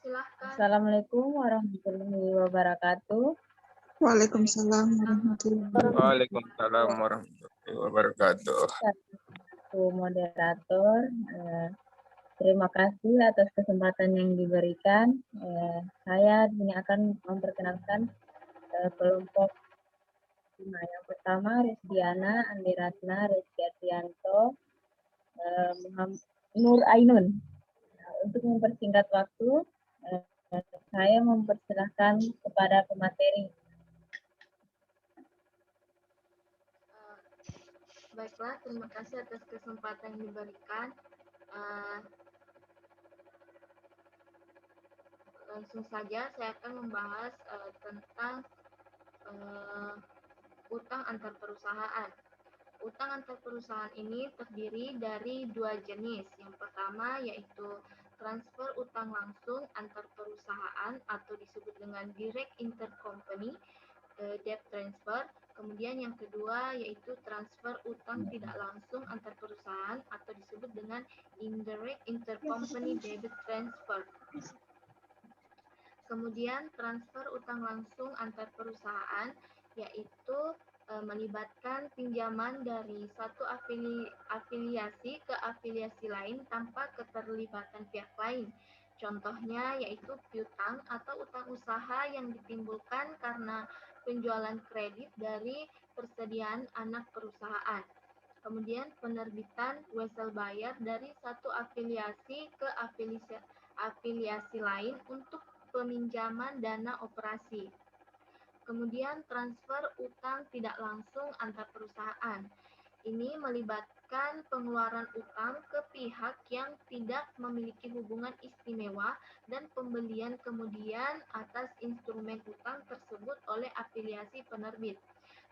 Silahkan. Assalamualaikum warahmatullahi wabarakatuh. Waalaikumsalam warahmatullahi wabarakatuh. Waalaikumsalam warahmatullahi wabarakatuh. Satu moderator. Terima kasih atas kesempatan yang diberikan. Saya ini akan memperkenalkan kelompok 5. Yang pertama Resdiana, Andi Ratna, Rizky Ardianto, Nur Ainun. Untuk mempersingkat waktu, saya mempersilahkan kepada pemateri. Baiklah, terima kasih atas kesempatan yang diberikan. Langsung saja saya akan membahas tentang utang antar perusahaan. Utang antar perusahaan ini terdiri dari 2 jenis. Yang pertama yaitu transfer utang langsung antar perusahaan atau disebut dengan direct intercompany debt transfer. Kemudian yang kedua yaitu transfer utang tidak langsung antar perusahaan atau disebut dengan indirect intercompany debit transfer. Kemudian transfer utang langsung antar perusahaan yaitu melibatkan pinjaman dari satu afiliasi ke afiliasi lain tanpa keterlibatan pihak lain. Contohnya yaitu piutang atau utang usaha yang ditimbulkan karena penjualan kredit dari persediaan anak perusahaan. Kemudian penerbitan wesel bayar dari satu afiliasi ke afiliasi lain untuk peminjaman dana operasi. Kemudian transfer utang tidak langsung antar perusahaan. Ini melibatkan pengeluaran utang ke pihak yang tidak memiliki hubungan istimewa dan pembelian kemudian atas instrumen utang tersebut oleh afiliasi penerbit.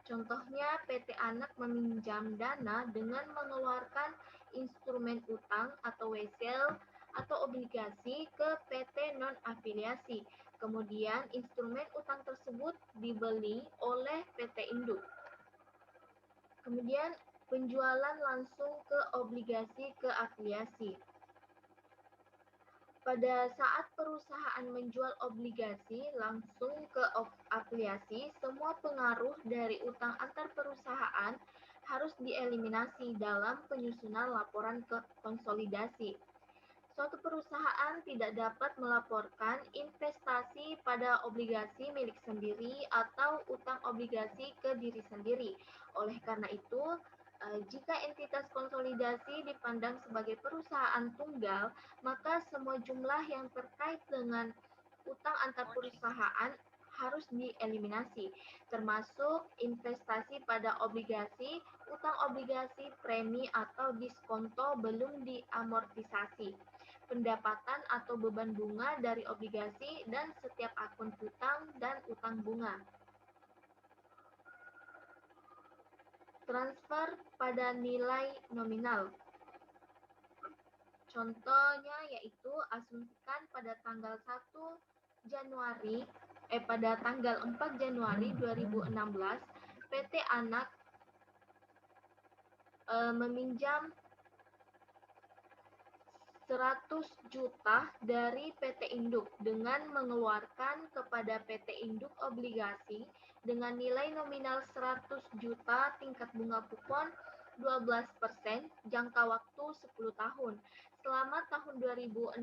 Contohnya PT Anak meminjam dana dengan mengeluarkan instrumen utang atau wesel atau obligasi ke PT non-afiliasi. Kemudian instrumen utang tersebut dibeli oleh PT Induk. Kemudian penjualan langsung ke obligasi ke afiliasi. Pada saat perusahaan menjual obligasi langsung ke afiliasi, semua pengaruh dari utang antar perusahaan harus dieliminasi dalam penyusunan laporan ke konsolidasi. Suatu perusahaan tidak dapat melaporkan investasi pada obligasi milik sendiri atau utang obligasi ke diri sendiri. Oleh karena itu, jika entitas konsolidasi dipandang sebagai perusahaan tunggal, maka semua jumlah yang terkait dengan utang antar perusahaan harus dieliminasi, termasuk investasi pada obligasi, utang obligasi, premi atau diskonto belum diamortisasi, pendapatan atau beban bunga dari obligasi, dan setiap akun utang dan utang bunga. Transfer pada nilai nominal. Contohnya yaitu asumsikan pada tanggal 4 Januari 2016 PT Anak meminjam 100 juta dari PT Induk dengan mengeluarkan kepada PT Induk obligasi dengan nilai nominal 100 juta tingkat bunga kupon 12%, jangka waktu 10 tahun. Selama tahun 2016,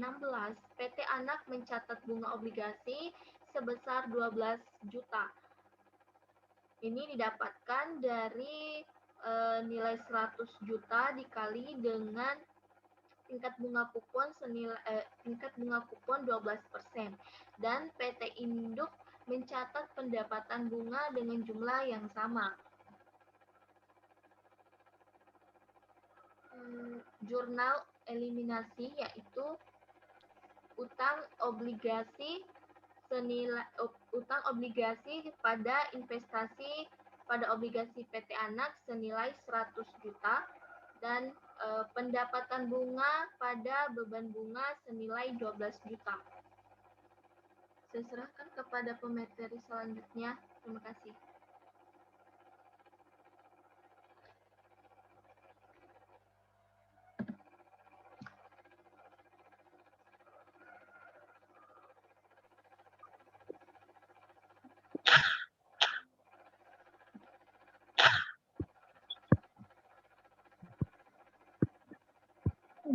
PT Anak mencatat bunga obligasi sebesar 12 juta. Ini didapatkan dari nilai 100 juta dikali dengan tingkat bunga kupon 12% dan PT Induk mencatat pendapatan bunga dengan jumlah yang sama. Jurnal eliminasi yaitu utang obligasi pada investasi pada obligasi PT Anak senilai 100 juta dan pendapatan bunga pada beban bunga senilai 12 juta. Saya serahkan kepada pemateri selanjutnya. Terima kasih.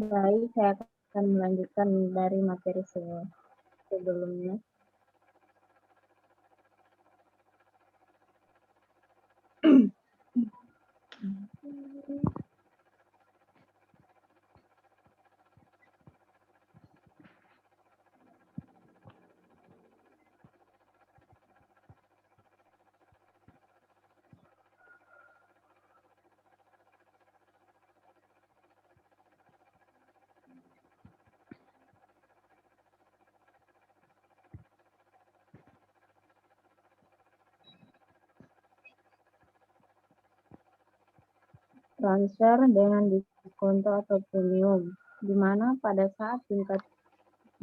Baik, saya akan melanjutkan dari materi sebelumnya. Transfer dengan diskonto atau premium, di mana pada saat tingkat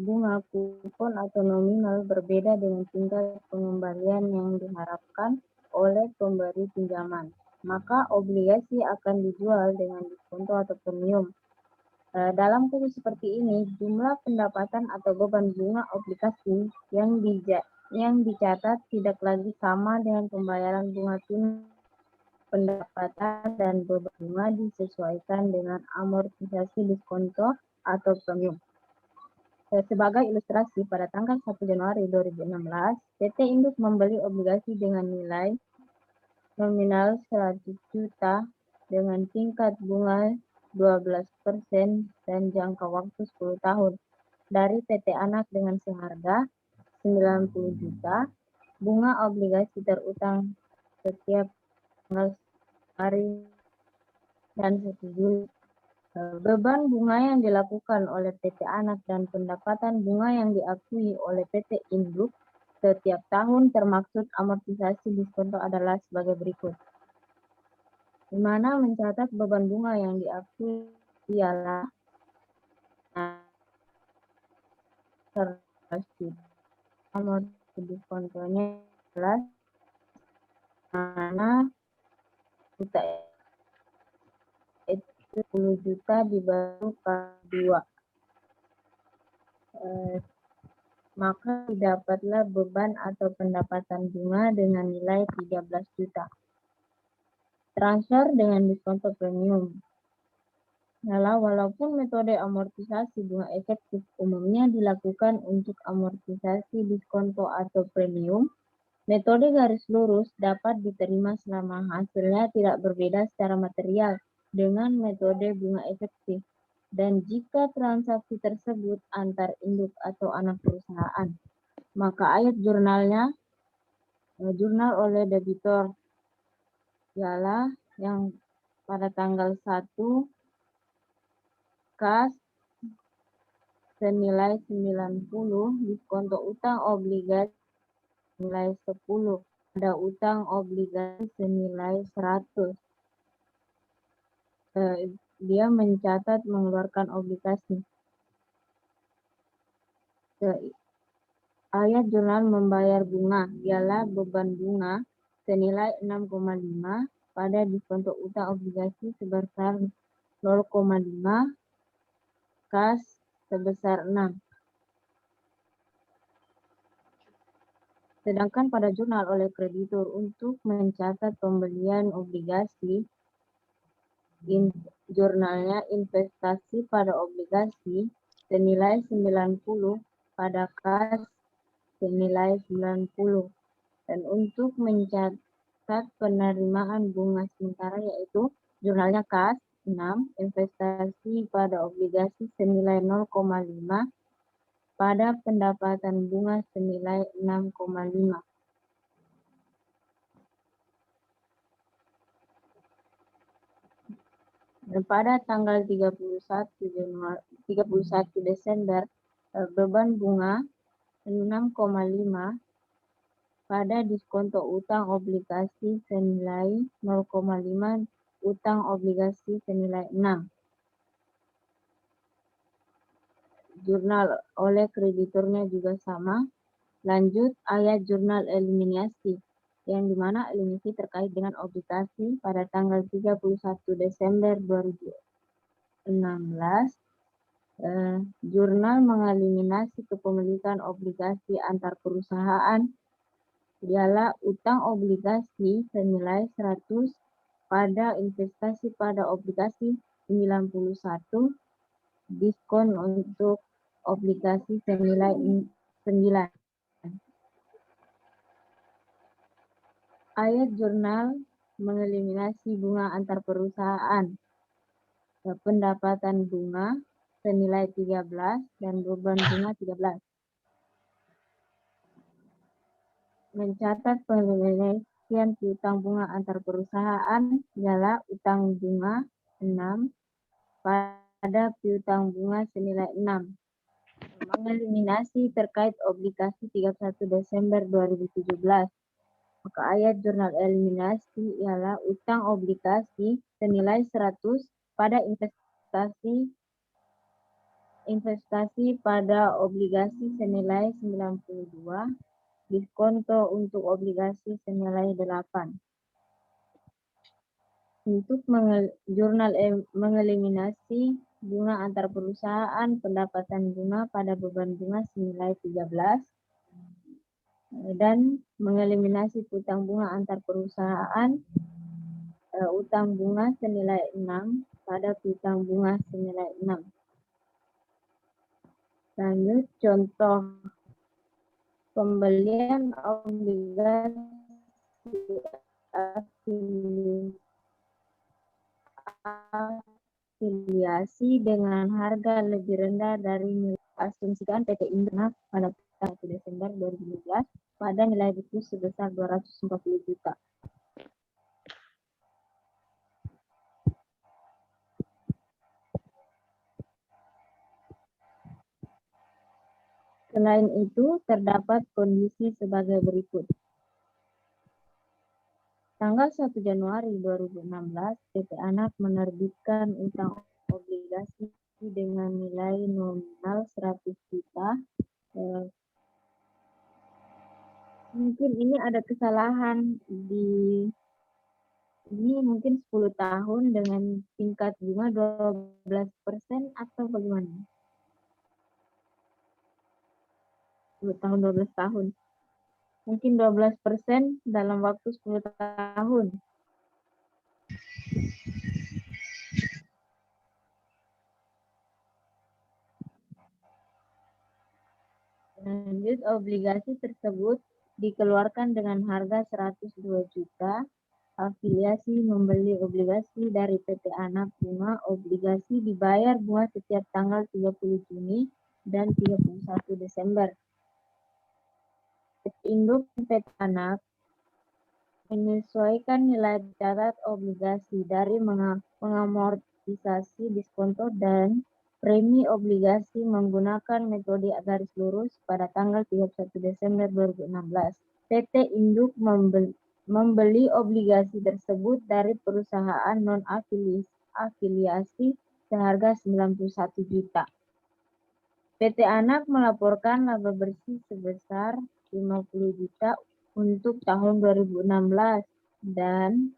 bunga kupon atau nominal berbeda dengan tingkat pengembalian yang diharapkan oleh pemberi pinjaman, maka obligasi akan dijual dengan diskonto atau premium. Dalam kasus seperti ini, jumlah pendapatan atau beban bunga obligasi yang dicatat tidak lagi sama dengan pembayaran bunga tunai. Pendapatan dan beban bunga disesuaikan dengan amortisasi diskonto atau premium. Sebagai ilustrasi, pada tanggal 1 Januari 2016, PT Induk membeli obligasi dengan nilai nominal 100 juta dengan tingkat bunga 12% dan jangka waktu 10 tahun dari PT Anak dengan seharga 90 juta. Bunga obligasi terutang setiap tanggal hari dan 1 Juli. Beban bunga yang dilakukan oleh PT Anak dan pendapatan bunga yang diakui oleh PT Induk setiap tahun termaksud amortisasi diskonto adalah sebagai berikut. Di mana mencatat beban bunga yang diakui ialah amortisasi diskontonya adalah mana kita 10 juta dibagi kali 2. Maka didapatlah beban atau pendapatan bunga dengan nilai 13 juta. Transfer dengan diskonto premium. Walaupun metode amortisasi bunga efektif umumnya dilakukan untuk amortisasi diskonto atau premium, metode garis lurus dapat diterima selama hasilnya tidak berbeda secara material dengan metode bunga efektif, dan jika transaksi tersebut antar induk atau anak perusahaan, maka ayat jurnal oleh debitor ialah yang pada tanggal 1 kas senilai 90, diskonto utang obligasi senilai 10, ada utang obligasi senilai 100. Dia mencatat mengeluarkan obligasi. Ayat jurnal membayar bunga ialah beban bunga senilai 6,5 pada diskonto utang obligasi sebesar 0,5 kas sebesar 6. Sedangkan pada jurnal oleh kreditur untuk mencatat pembelian obligasi, jurnalnya investasi pada obligasi senilai 90 pada kas senilai 90. Dan untuk mencatat penerimaan bunga sementara yaitu jurnalnya kas 6, investasi pada obligasi senilai 0,5 pada pendapatan bunga senilai 6,5. Dan pada tanggal 31 Desember, beban bunga 6,5 pada diskonto utang obligasi senilai 0,5 utang obligasi senilai 6. Jurnal oleh krediturnya juga sama. Lanjut ayat jurnal eliminasi, yang dimana eliminasi terkait dengan obligasi pada tanggal 31 Desember 2016. Jurnal mengeliminasi kepemilikan obligasi antar perusahaan ialah utang obligasi senilai 100 pada investasi pada obligasi 91, diskon untuk obligasi senilai 9. Ayat jurnal mengeliminasi bunga antar perusahaan, pendapatan bunga senilai 13 dan beban bunga 13. Mencatat pengeliminasian piutang bunga antar perusahaan ialah utang bunga 6 pada piutang bunga senilai 6. Mengeliminasi terkait obligasi 31 Desember 2017. Maka ayat jurnal eliminasi ialah utang obligasi senilai 100 pada investasi pada obligasi senilai 92, diskonto untuk obligasi senilai 8. Untuk jurnal mengeliminasi bunga antar perusahaan, pendapatan bunga pada beban bunga senilai 13, dan mengeliminasi utang bunga antar perusahaan, utang bunga senilai 6 pada piutang bunga senilai 6. Lanjut, contoh pembelian obligasi afiliasi dengan harga lebih rendah dari nilai asumsikan PT Indra pada 1 Desember 2012 pada nilai buku sebesar 240 juta. Selain itu, terdapat kondisi sebagai berikut. Tanggal 1 Januari 2016, PT Anak menerbitkan utang obligasi dengan nilai nominal 100 juta. Mungkin ini ada kesalahan di ini mungkin 10 tahun dengan tingkat bunga 12% atau bagaimana? 10 tahun, 12 tahun. Mungkin 12% dalam waktu 10 tahun. Lanjut, obligasi tersebut dikeluarkan dengan harga 102 juta. Afiliasi membeli obligasi dari PT Anak Bunga. Obligasi dibayar bunga setiap tanggal 30 Juni dan 31 Desember. Induk PT Anak menyesuaikan nilai catat obligasi dari mengamortisasi diskonto dan premi obligasi menggunakan metode garis lurus pada tanggal 31 Desember 2016. PT Induk membeli obligasi tersebut dari perusahaan non-afiliasi seharga 91 juta. PT Anak melaporkan laba bersih sebesar 50 juta untuk tahun 2016 dan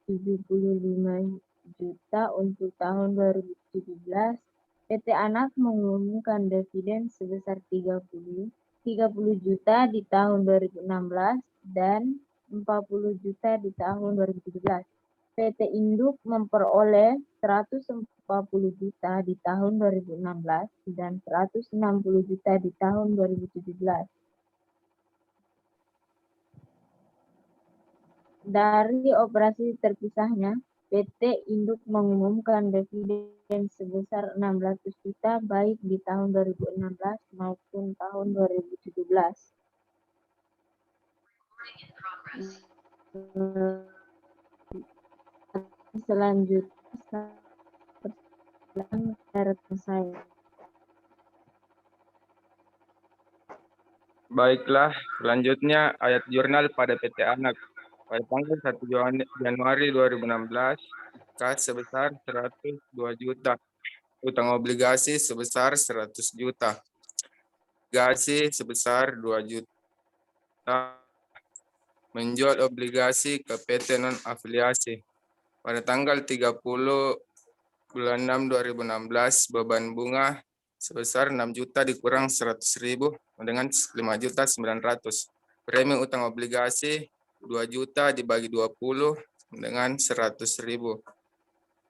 75 juta untuk tahun 2017. PT Anak mengumumkan dividen sebesar 30 juta di tahun 2016 dan 40 juta di tahun 2017. PT Induk memperoleh 140 juta di tahun 2016 dan 160 juta di tahun 2017. Dari operasi terpisahnya, PT Induk mengumumkan dividen sebesar 600 juta baik di tahun 2016 maupun tahun 2017. Selanjutnya, saya. Baiklah, selanjutnya ayat jurnal pada PT Anak. Pada tanggal 1 Januari 2016, kas sebesar 102 juta. Utang obligasi sebesar 100 juta. Obligasi sebesar 2 juta. Menjual obligasi ke PT non-afiliasi. Pada tanggal 30 bulan 6 2016, beban bunga sebesar 6 juta dikurang 100.000 dengan 5.900.000. Premi utang obligasi 2 juta dibagi 20 dengan 100.000.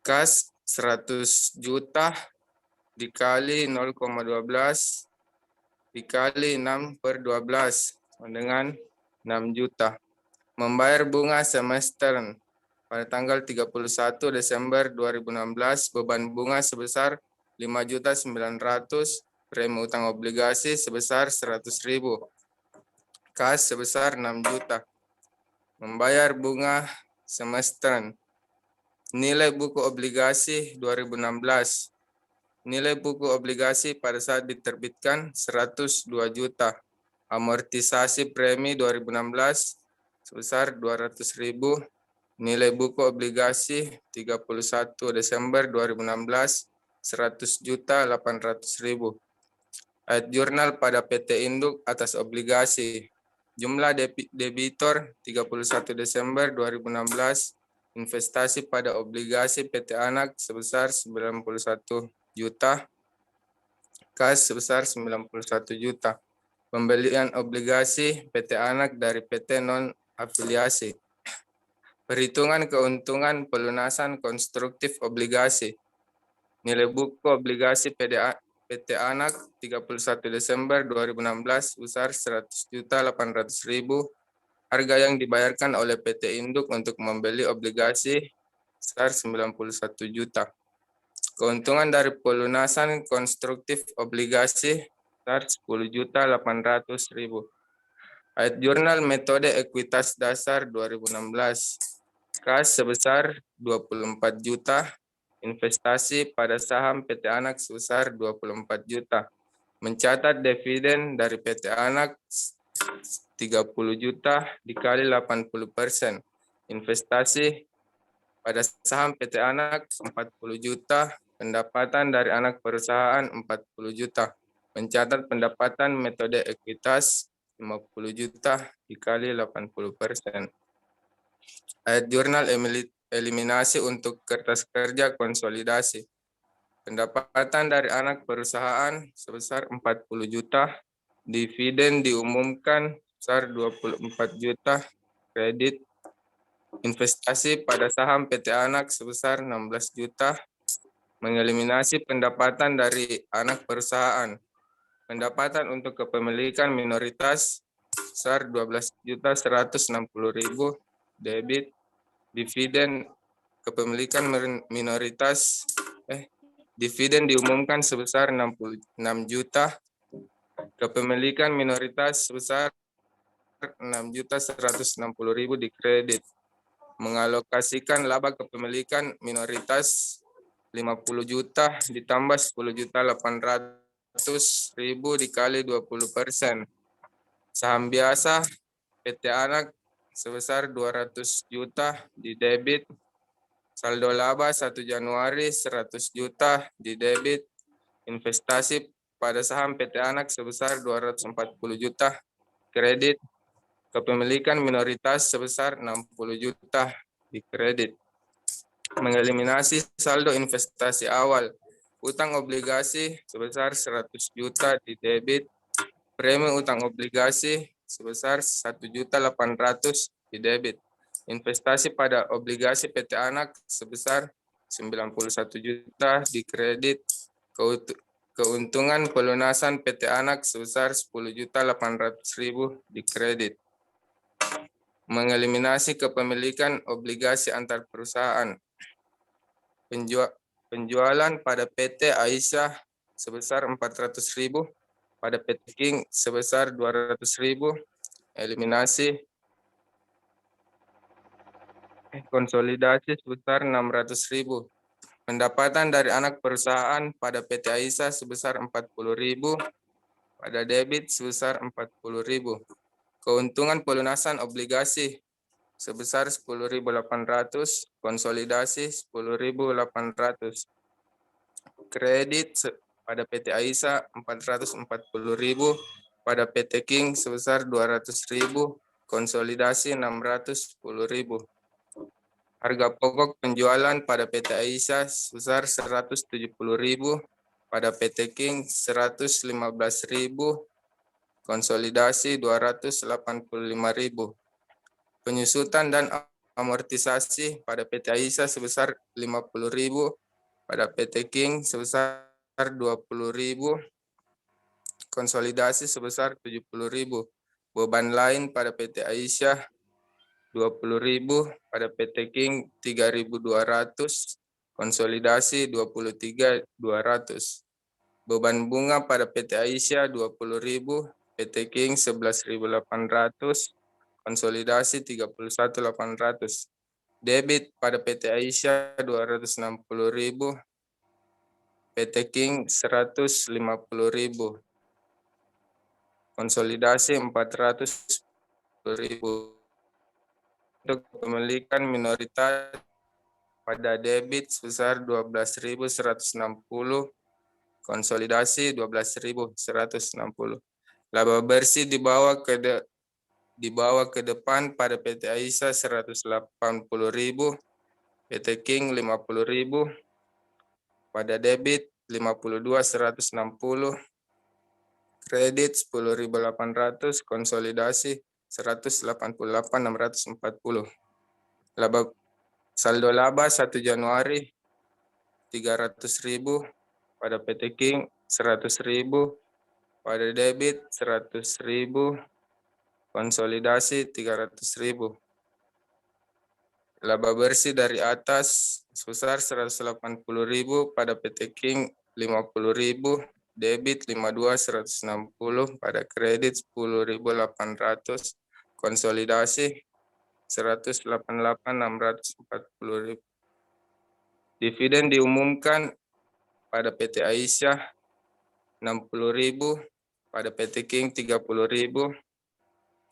Kas 100 juta dikali 0,12 dikali 6/12 dengan 6 juta. Membayar bunga semester pada tanggal 31 Desember 2016, beban bunga sebesar 5.900.000, premi utang obligasi sebesar 100.000, kas sebesar 6 juta. Membayar bunga semester. Nilai buku obligasi 2016. Nilai buku obligasi pada saat diterbitkan 102 juta. Amortisasi premi 2016 sebesar 200.000. Nilai buku obligasi 31 Desember 2016 100.800.000. Ayat jurnal pada PT Induk atas obligasi. Jumlah debitor 31 Desember 2016 investasi pada obligasi PT Anak sebesar 91 juta, kas sebesar 91 juta. Pembelian obligasi PT Anak dari PT non-afiliasi. Perhitungan keuntungan pelunasan konstruktif obligasi. Nilai buku obligasi PT Anak 31 Desember 2016 sebesar 100.800.000. Harga yang dibayarkan oleh PT Induk untuk membeli obligasi sebesar 91 juta. Keuntungan dari pelunasan konstruktif obligasi sebesar 10.800.000. Ayat jurnal metode ekuitas dasar 2016. Kas sebesar 24 juta. Investasi pada saham PT Anak sebesar 24 juta. Mencatat dividen dari PT Anak 30 juta dikali 80%. Investasi pada saham PT Anak 40 juta. Pendapatan dari anak perusahaan 40 juta. Mencatat pendapatan metode ekuitas 50 juta dikali 80%. Ayat jurnal eliminasi untuk kertas kerja konsolidasi. Pendapatan dari anak perusahaan sebesar 40 juta. Dividen diumumkan sebesar 24 juta. Kredit investasi pada saham PT Anak sebesar 16 juta. Mengeliminasi pendapatan dari anak perusahaan. Pendapatan untuk kepemilikan minoritas sebesar 12.160.000. Debit dividen kepemilikan minoritas dividen diumumkan sebesar 66 juta. Kepemilikan minoritas sebesar 6.160.000 di kredit. Mengalokasikan laba kepemilikan minoritas 50 juta ditambah 10.800.000 dikali 20%. Saham biasa PT Anak sebesar 200 juta di debit. Saldo laba 1 Januari 100 juta di debit. Investasi pada saham PT Anak sebesar 240 juta. Kredit kepemilikan minoritas sebesar 60 juta di kredit. Mengeliminasi saldo investasi awal. Utang obligasi sebesar 100 juta di debit. Premi utang obligasi sebesar 1.800.000 di debit. Investasi pada obligasi PT Anak sebesar 91 juta di kredit. Keuntungan pelunasan PT Anak sebesar 10.800.000 di kredit. Mengeliminasi kepemilikan obligasi antar perusahaan. Penjualan pada PT Aisyah sebesar 400.000, pada PT King sebesar 200.000. Eliminasi konsolidasi sebesar 600.000. Pendapatan dari anak perusahaan pada PT Aisyah sebesar 40.000, pada debit sebesar 40.000. Keuntungan pelunasan obligasi sebesar 10.800, konsolidasi 10.800. Kredit pada PT Aisyah 440.000, pada PT King sebesar 200.000, konsolidasi 610.000. Harga pokok penjualan pada PT Aisyah sebesar 170.000, pada PT King 115.000, konsolidasi 285.000. Penyusutan dan amortisasi pada PT Aisyah sebesar 50.000, pada PT King sebesar 20.000, konsolidasi sebesar 70.000. Beban lain pada PT Aisyah 20.000, pada PT King 3.200, konsolidasi 23.200. Beban bunga pada PT Aisyah 20.000, PT King 11.800, konsolidasi 31.800. Debit pada PT Aisyah 260.000, PT King 150.000, konsolidasi 400.000. Untuk kepemilikan minoritas pada debit sebesar 12.160, konsolidasi 12.160. Laba bersih dibawa ke depan pada PT Aisyah 180.000, PT King 50.000, pada debit 52.160, kredit 10.800, konsolidasi 188.640. Saldo laba 1 Januari 300.000, pada PT King 100.000, pada debit 100.000, konsolidasi 300.000. Laba bersih dari atas sebesar 180.000, pada PT King 50.000, debit 52.160, pada kredit 10.800, konsolidasi 188.640.000. Dividen diumumkan pada PT Aisyah 60.000, pada PT King 30.000,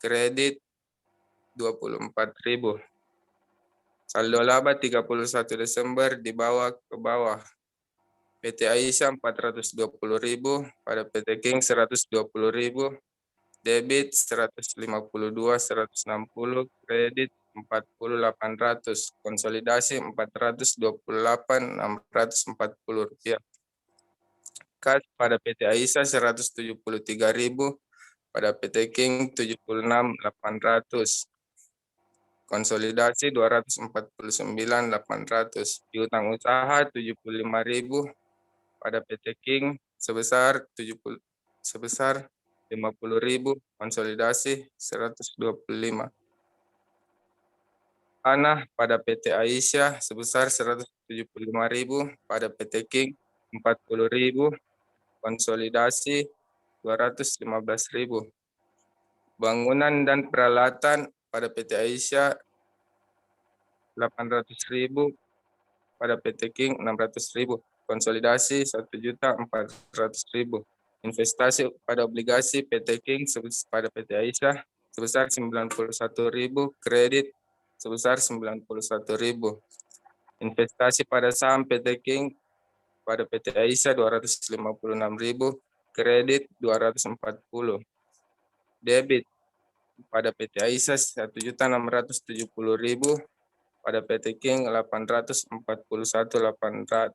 kredit 24.000. Saldo laba 31 Desember di bawah ke bawah. PT Aisyah 420.000, pada PT King 120.000, debit 152.160, kredit 40.800, konsolidasi 428.640 rupiah. Kas pada PT Aisyah 173.000, pada PT King 76.800, konsolidasi 249.800. Piutang usaha 75.000, pada PT King sebesar 50.000, konsolidasi 125. Tanah pada PT Aisyah sebesar 175.000, pada PT King 40.000, konsolidasi 215.000. Bangunan dan peralatan pada PT Aisyah 800.000, pada PT King 600.000, konsolidasi 1.400.000. Investasi pada obligasi PT King pada PT Aisyah sebesar 91.000, kredit sebesar 91.000. Investasi pada saham PT King pada PT Aisyah 256.000, kredit 240. Debit pada PT Aisyah 1.670.000, pada PT King 841.800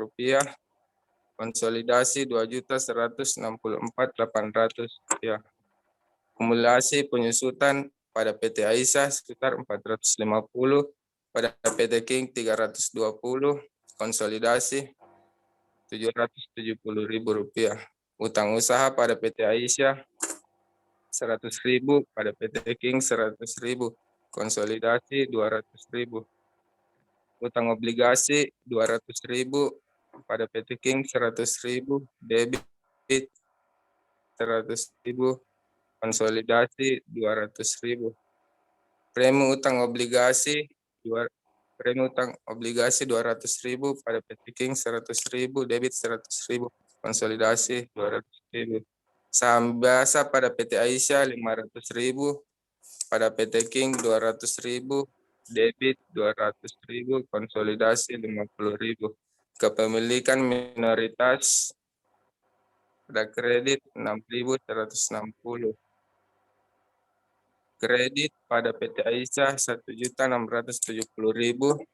rupiah, konsolidasi 2.164.800 rupiah. Akumulasi penyusutan pada PT Aisyah sekitar 450, pada PT King 320, konsolidasi 770.000 rupiah. Utang usaha pada PT Aisyah 100.000, pada PT King 100.000, konsolidasi 200.000. Utang obligasi 200.000, pada PT King 100.000, debit 100.000, konsolidasi 200.000. Premi utang obligasi 200.000, pada PT King 100.000, debit 100.000, konsolidasi 200.000. Saham biasa pada PT Aisyah 500.000, pada PT King 200.000, debit 200.000, konsolidasi 50.000. Kepemilikan minoritas pada kredit 6.160. Kredit pada PT Aisyah 1.670.000,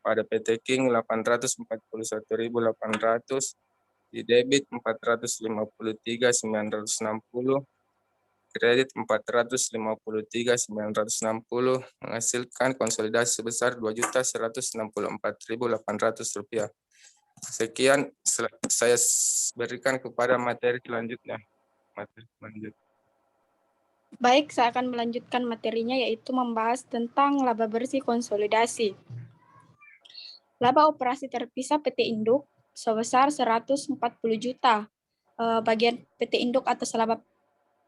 pada PT King 841.800, di debit 453.960, kredit 453.960, menghasilkan konsolidasi sebesar 2.164.800 rupiah. Sekian saya berikan kepada materi selanjutnya. Baik, saya akan melanjutkan materinya, yaitu membahas tentang laba bersih konsolidasi. Laba operasi terpisah PT Induk sebesar 140 juta. Bagian PT Induk atas laba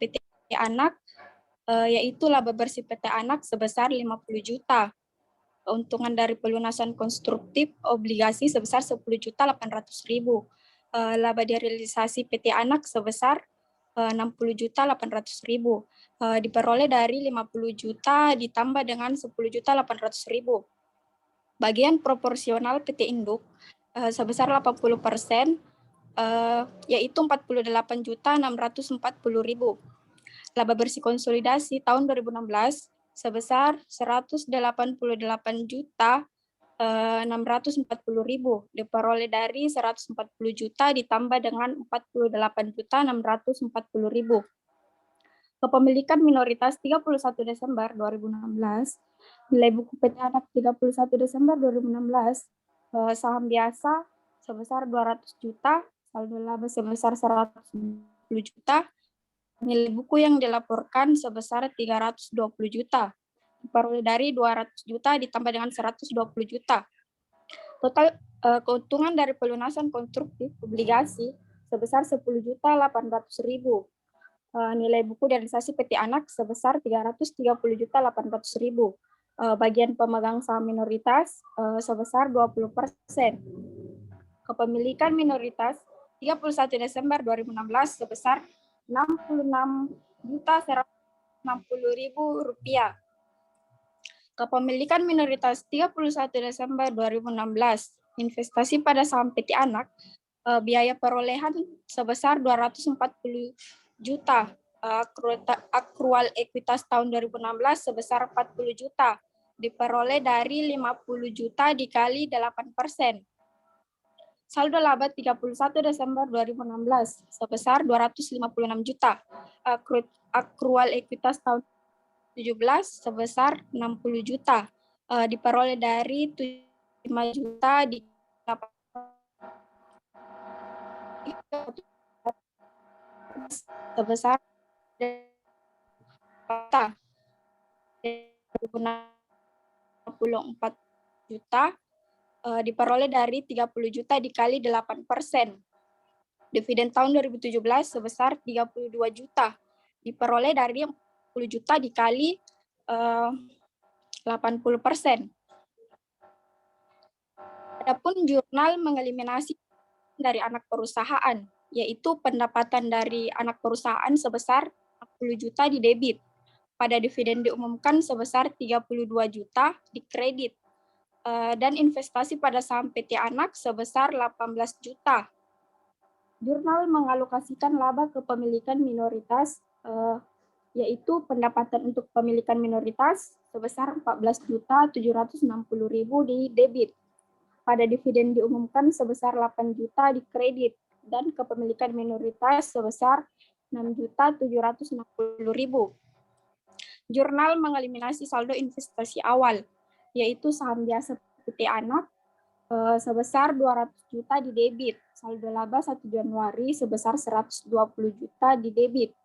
PT Anak, yaitu laba bersih PT Anak sebesar 50 juta. Keuntungan dari pelunasan konstruktif obligasi sebesar 10.800.000. Laba realisasi PT Anak sebesar 60.800.000. Diperoleh dari 50 juta ditambah dengan 10.800.000. Bagian proporsional PT Induk sebesar 80%, yaitu 48.640.000. Laba bersih konsolidasi tahun 2016 sebesar 188.640.000, diperoleh dari 140 juta ditambah dengan 48.640.000. Kepemilikan minoritas 31 Desember 2016, nilai buku PT Anak 31 Desember 2016, saham biasa sebesar 200 juta, saldo laba sebesar 110 juta, nilai buku yang dilaporkan sebesar 320 juta, diperoleh dari 200 juta ditambah dengan 120 juta. Total keuntungan dari pelunasan konstruktif obligasi sebesar 10.800.000. Nilai buku realisasi PT Anak sebesar 330.800.000. Bagian pemegang saham minoritas sebesar 20%. Kepemilikan minoritas 31 Desember 2016 sebesar 66.160.000 rupiah. Kepemilikan minoritas 31 Desember 2016, investasi pada saham PT Anak, biaya perolehan sebesar 240 juta, akrual ekuitas tahun 2016 sebesar 40 juta, diperoleh dari 50 juta dikali 8%. Saldo laba 31 Desember 2016 sebesar 256 juta, akrual ekuitas tahun 17 sebesar 60 juta, diperoleh dari 5 juta di sebesar 24 juta, diperoleh dari 30 juta dikali 8%. Dividen tahun 2017 sebesar 32 juta, diperoleh dari 10 juta dikali 80%. Adapun jurnal mengeliminasi dari anak perusahaan, yaitu pendapatan dari anak perusahaan sebesar 40 juta di debit. Pada dividen diumumkan sebesar 32 juta di kredit. Dan investasi pada saham PT Anak sebesar 18 juta. Jurnal mengalokasikan laba kepemilikan minoritas, yaitu pendapatan untuk pemilikan minoritas sebesar 14.760.000 di debit. Pada dividen diumumkan sebesar 8 juta di kredit dan kepemilikan minoritas sebesar 6.760.000. Jurnal mengeliminasi saldo investasi awal, yaitu saham biasa PT Anak sebesar 200 juta di debit, saldo laba 1 Januari sebesar 120 juta di debit.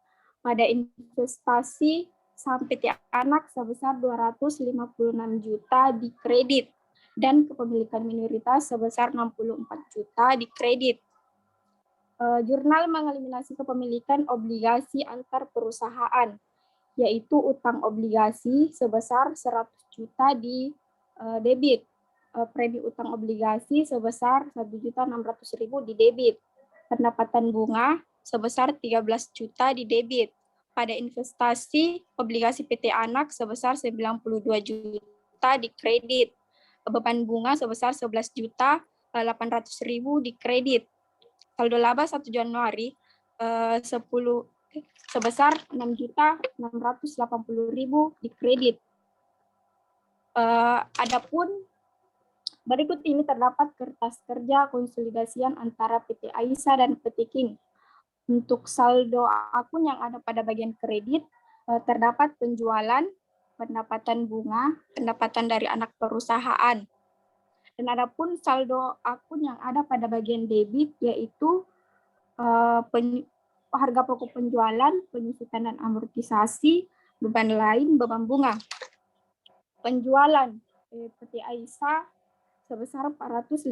Pada investasi saham PT Anak sebesar 256 juta di kredit dan kepemilikan minoritas sebesar 64 juta di kredit. Jurnal mengeliminasi kepemilikan obligasi antar perusahaan, yaitu utang obligasi sebesar 100 juta di debit, premi utang obligasi sebesar 1.600.000 di debit, pendapatan bunga sebesar 13 juta di debit. Pada investasi obligasi PT Anak sebesar 92 juta di kredit, beban bunga sebesar 11.800.000 di kredit. Saldo laba 1 Januari sebesar 6.680.000 di kredit. Adapun berikut ini terdapat kertas kerja konsolidasian antara PT Aisa dan PT King. Untuk saldo akun yang ada pada bagian kredit terdapat penjualan, pendapatan bunga, pendapatan dari anak perusahaan. Dan adapun saldo akun yang ada pada bagian debit yaitu harga pokok penjualan, penyusutan dan amortisasi, beban lain, beban bunga. Penjualan PT Aisyah sebesar 450.000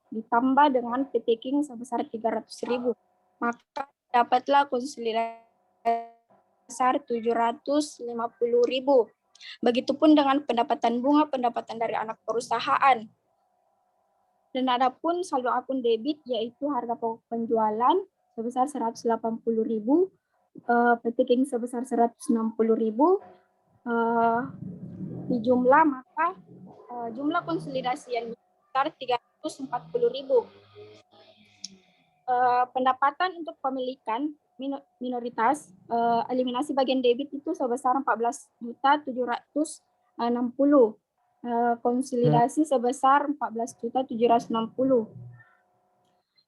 ditambah dengan PT King sebesar 300.000. Maka dapatlah konsolidasi sebesar 750.000. Begitupun dengan pendapatan bunga, pendapatan dari anak perusahaan. Dan adapun saldo akun debit yaitu harga pokok penjualan sebesar 180.000, PT King sebesar 160.000, di jumlah maka jumlah konsolidasi yang sebesar 340.000. Pendapatan untuk pemilikan minoritas eliminasi bagian debit itu sebesar 14.760. Konsolidasi sebesar 14.760.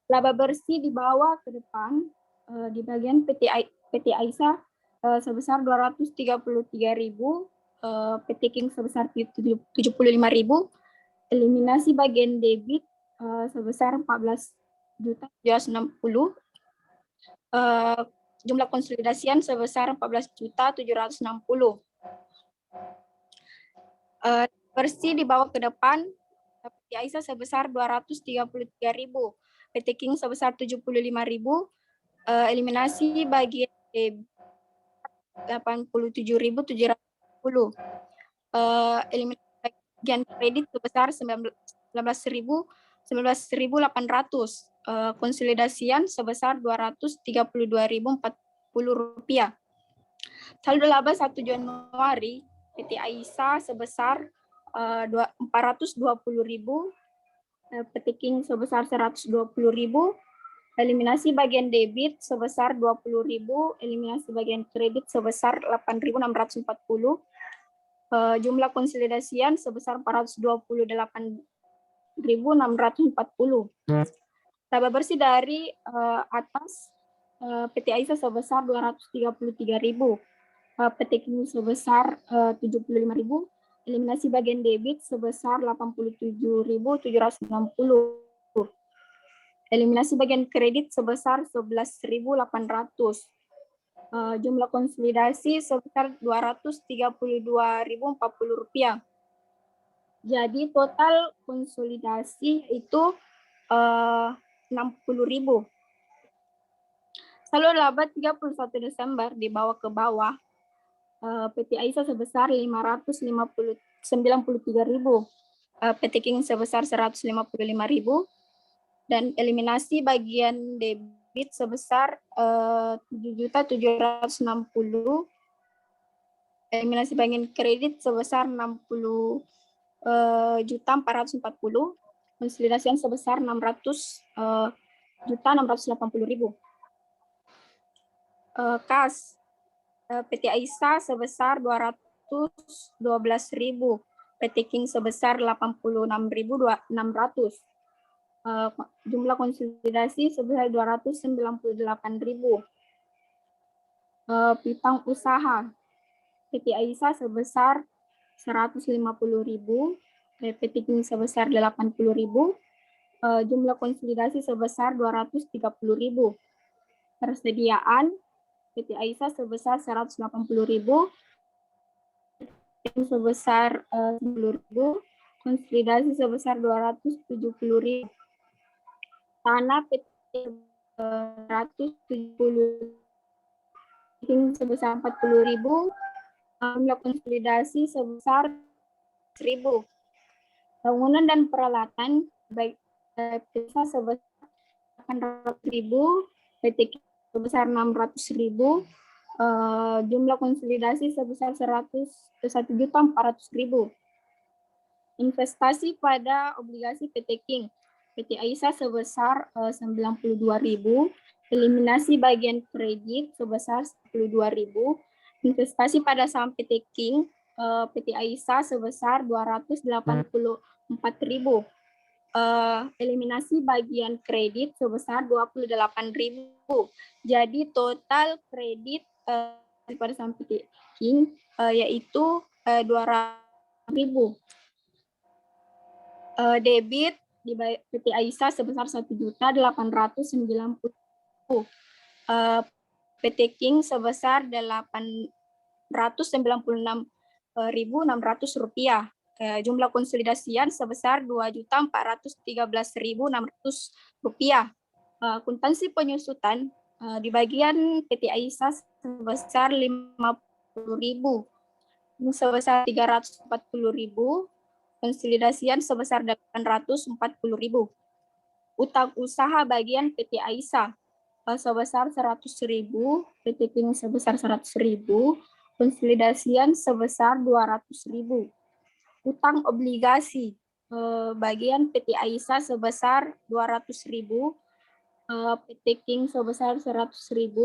Laba bersih dibawa ke depan di bagian PT Aisyah sebesar 233.000, PT King sebesar 75.000, eliminasi bagian debit sebesar 14.760, jumlah konsolidasian sebesar 14.760. Bersih dibawa ke depan PT Aisyah sebesar 233.000, PT King sebesar 75.000, eliminasi bagian debit 87.710, eliminasi bagian kredit sebesar 19.800, konsolidasian sebesar 232.040 rupiah. Saldo laba 1 Januari PT Aisyah sebesar 420.000, PT King sebesar 120.000, eliminasi bagian debit sebesar 20.000, eliminasi bagian kredit sebesar 8.640, jumlah konsolidasian sebesar 428.640. Laba bersih dari atas PT Aisyah sebesar 233.000, PT King sebesar 75.000, eliminasi bagian debit sebesar 87.760, eliminasi bagian kredit sebesar 11.800, jumlah konsolidasi sebesar 232.040 rupiah. Jadi total konsolidasi itu 60.000. Saldo laba 31 Desember dibawa ke bawah, PT Aisyah sebesar 593.000, PT King sebesar 155.000, dan eliminasi bagian debit sebesar 7.760, eliminasi bagian kredit sebesar 60.440, konsolidasian sebesar 600.680.000. Kas PT Aisyah sebesar 212.000, PT King sebesar 86.600, jumlah konsolidasi sebesar 298.000. Piutang usaha PT Aisyah sebesar 150.000, PT King sebesar 80.000, jumlah konsolidasi sebesar 230.000. Persediaan PT Aisyah sebesar 180.000, sebesar 10.000, konsolidasi sebesar 270.000. Tanah PT 170 sebesar 40.000, jumlah konsolidasi sebesar 1.000. Bangunan dan peralatan baik PT sebesar 800.000, PT sebesar 600.000, jumlah konsolidasi sebesar 101.400.000. Investasi pada obligasi PT King, PT Aisyah sebesar 92.000, eliminasi bagian kredit sebesar 12.000, investasi pada saham PT King, PT Aisyah sebesar 284.000, eliminasi bagian kredit sebesar 28.000. Jadi total kredit pada saham PT King yaitu 200.000. Debit di PT Aisyah sebesar 1.890.000. PT King sebesar 896.600 rupiah. Jumlah konsolidasian sebesar 2.413.600 rupiah. Akuntansi penyusutan di bagian PT Aisyah sebesar 50.000, sebesar 340.000, konsolidasian sebesar 840.000. Utang usaha bagian PT Aisyah sebesar 100.000, PT King sebesar 100.000, konsolidasian sebesar 200.000. Utang obligasi bagian PT Aisyah sebesar 200.000, PT King sebesar 100.000,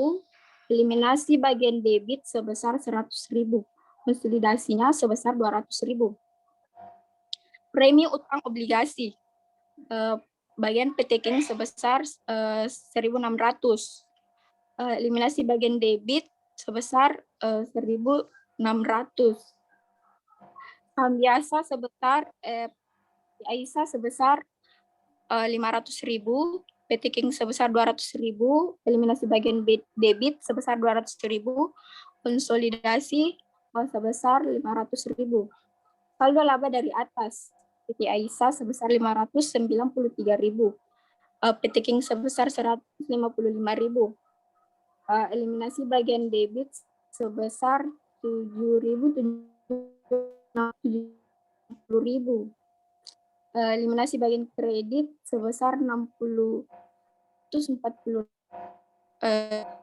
eliminasi bagian debit sebesar 100.000, konsolidasinya sebesar 200.000. Premi utang obligasi bagian PT King sebesar 1.600, eliminasi bagian debit sebesar 1.600. Saham biasa sebesar Aisyah sebesar 500.000, PT King sebesar 200.000, eliminasi bagian debit sebesar 200.000, konsolidasi sebesar 500.000. Saldo laba dari atas, PT Aisyah sebesar 593.000, PT King sebesar 155.000, eliminasi bagian debit sebesar 7.070.000, eliminasi bagian kredit sebesar 60.40,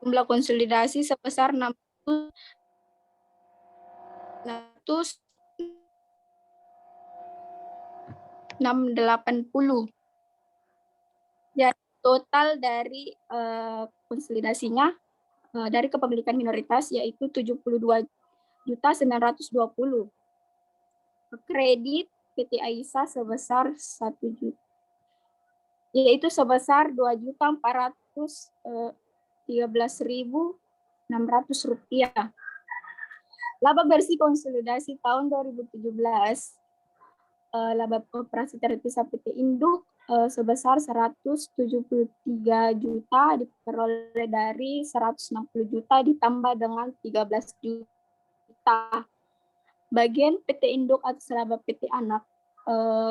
jumlah konsolidasi sebesar 680. Ya, total dari konsolidasinya dari kepemilikan minoritas yaitu 72.920. Kredit PT Aisyah sebesar 1 juta, yaitu sebesar 2.413.600 rupiah. Laba bersih konsolidasi tahun 2017, laba operasi terpisah PT Induk sebesar 173 juta diperoleh dari 160 juta ditambah dengan 13 juta. Bagian PT Induk atas laba PT Anak,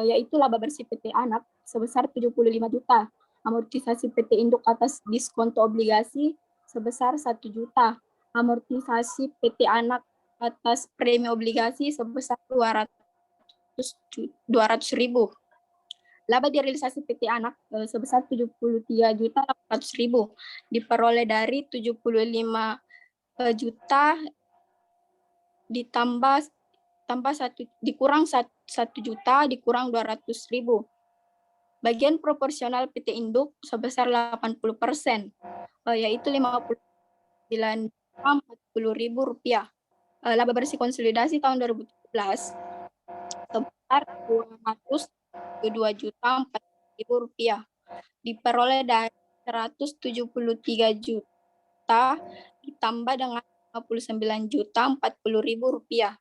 yaitu laba bersih PT Anak sebesar 75 juta, amortisasi PT Induk atas diskonto obligasi sebesar 1 juta, amortisasi PT Anak atas premi obligasi sebesar 200.000. Laba direalisasi PT Anak sebesar 73.800.000 diperoleh dari 75 juta dikurang 1 juta dikurang 200.000. Bagian proporsional PT Induk sebesar 80%, yaitu 59.040.000 rupiah. Laba bersih konsolidasi tahun 2017 sebesar 202.040.000 rupiah diperoleh dari 173 juta ditambah dengan 59.040.000 rupiah.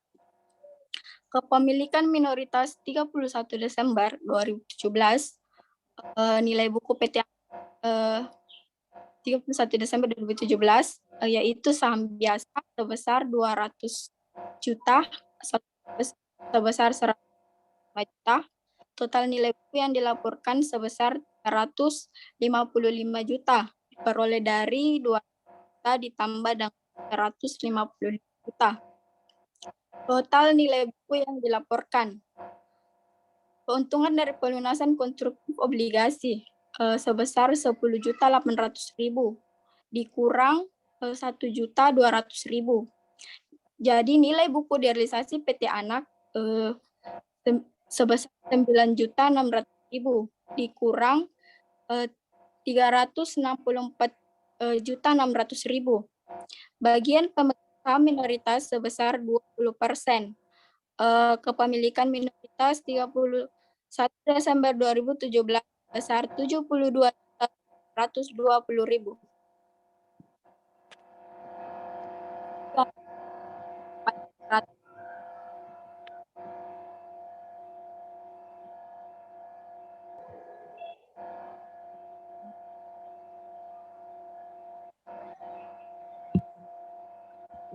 Kepemilikan minoritas 31 Desember 2017, nilai buku PT 31 Desember 2017 yaitu saham biasa sebesar 200 juta, sebesar 100 juta. Total nilai buku yang dilaporkan sebesar 155 juta diperoleh dari 2 juta ditambah dengan 155 juta. Total nilai buku yang dilaporkan. Keuntungan dari pelunasan konstruktif obligasi sebesar 10.800.000 dikurang 1.200.000. Jadi nilai buku realisasi PT Anak sebesar 9.600.000 dikurang 364.600.000. Bagian pemeriksaan minoritas sebesar 20%. Kepemilikan minoritas 31 Desember 2017 sebesar 72.120.000.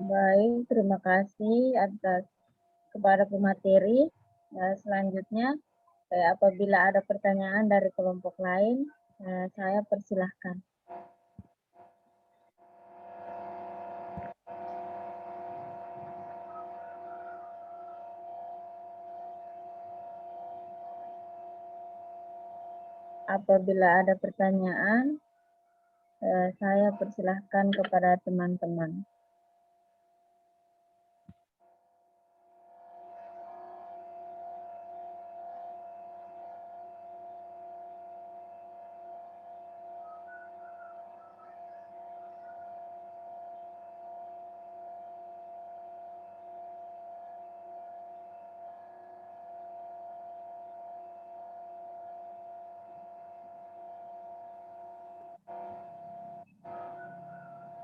Baik, terima kasih atas kepada pemateri. Selanjutnya, apabila ada pertanyaan dari kelompok lain, saya persilahkan. Apabila ada pertanyaan, saya persilahkan kepada teman-teman.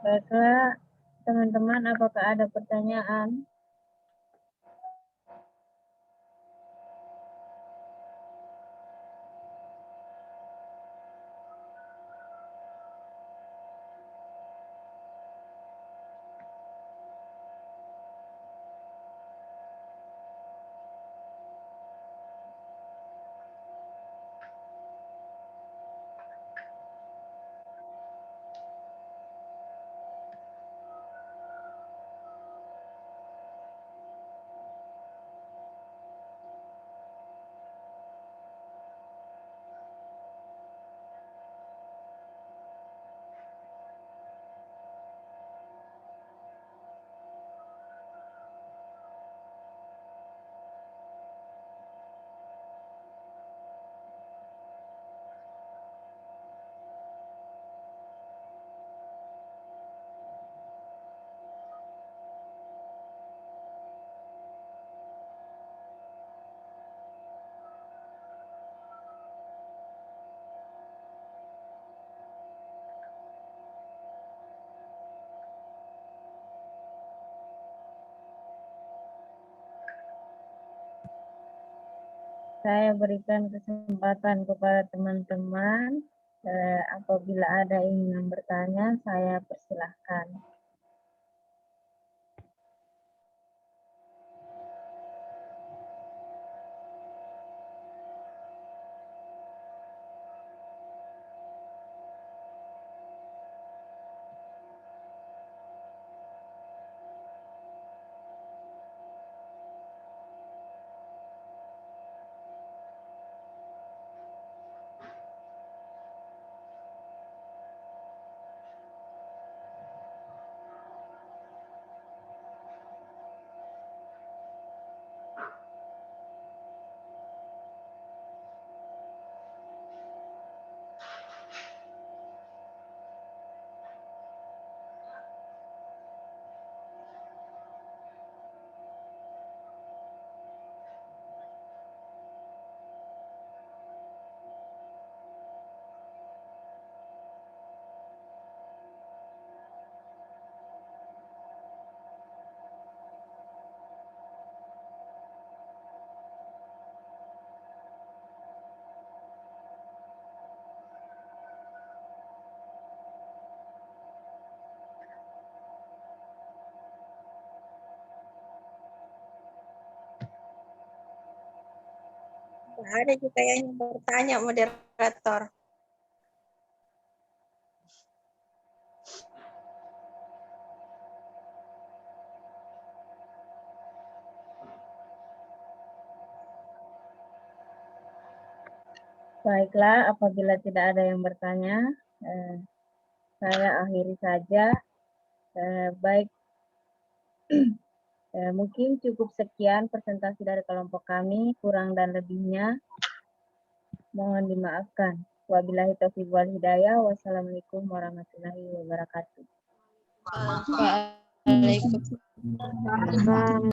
Baiklah, teman-teman, apakah ada pertanyaan? Saya berikan kesempatan kepada teman-teman. Apabila ada yang bertanya, saya persilahkan. Ada juga yang bertanya, moderator. Baiklah, apabila tidak ada yang bertanya, saya akhiri saja. Baik, mungkin cukup sekian presentasi dari kelompok kami. Kurang dan lebihnya mohon dimaafkan. Wabillahi taufiq wal hidayah. Wassalamualaikum warahmatullahi wabarakatuh. Waalaikumsalam.